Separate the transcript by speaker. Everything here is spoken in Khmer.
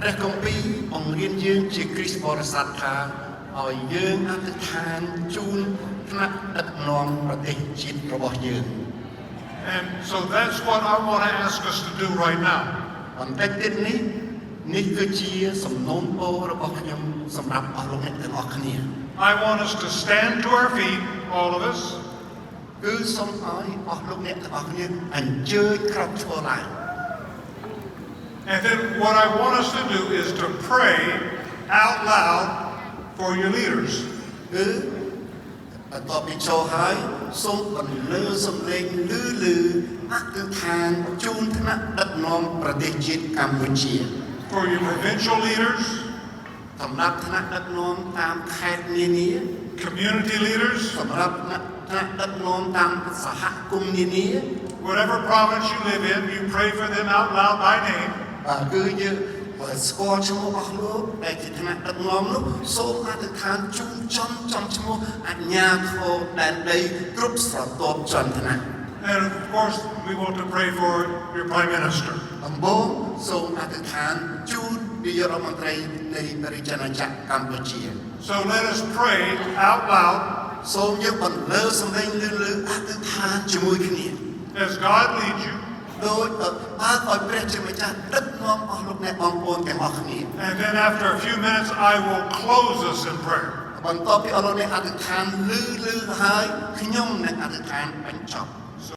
Speaker 1: ព្រះគម្ពីរបង្រៀនយើងជាគ្រីស្ទបរិស័ទថាឲ្យយើងអធិដ្ឋានជូនថ្នាក់ដឹកនាំប្រទេសជាតិរបស់យើង
Speaker 2: And so that's what I want to ask us to do right now.
Speaker 1: បន្តិចទៀតនេះគឺជាសំណូមពររបស់ខ្ញុំសម្រាប់អស់លោកអ្នកទាំងអស់គ្នា
Speaker 2: I want us to stand to our feet, all of us.
Speaker 1: គឺសូមឲ្យអស់លោកអ្នកទាំងអស់គ្នាអញ្ជើញក្រោកឈរឡើង
Speaker 2: And then what I want us to do is to pray out loud for your leaders.
Speaker 1: គឺបន្ទាប់ពីចូលហើយសូមបន្លឺសំឡេងលឺអធិដ្ឋានជូនថ្នាក់ដឹកនាំប្រទេសជាតិកម្ពុជា
Speaker 2: For your provincial leaders,
Speaker 1: សម្រាប់ថ្នាក់ដឹកនាំតាមខេត្តនានា
Speaker 2: community leaders,
Speaker 1: សម្រាប់ថ្នាក់ដឹកនាំតាមសហគមន៍នានា
Speaker 2: whatever province you live in, you pray for them out loud by name.
Speaker 1: គឺយើងស្គាល់ឈ្មោះអស់លោកដែលជាថ្នាក់ដឹកនាំនោះសូមអធិដ្ឋានជូនចំឈ្មោះអាជ្ញាធរដែនដីគ្រប់ស្រទាប់ជាន់ថ្នាក់
Speaker 2: And of course, we want to pray for your Prime Minister.
Speaker 1: ដំបូងសូមអធិដ្ឋានជូននាយករដ្ឋមន្ត្រីនៃប្រជាណាចក្រកម្ពុជា
Speaker 2: So let us pray out loud
Speaker 1: សូមយើងបន្លឺសំឡេងលឺអធិដ្ឋានជាមួយគ្នា
Speaker 2: as God leads you.
Speaker 1: ដោយបើឲ្យព្រះជាម្ចាស់ដឹកនាំអស់លោកអ្នកបងប្អូនទាំងអស់គ្នា
Speaker 2: And then after a few minutes, I will close us in prayer.
Speaker 1: បន្ទាប់ពីអស់លោកអ្នកអធិដ្ឋានលឺហើយខ្ញុំនឹងអធិដ្ឋានបញ្ចប់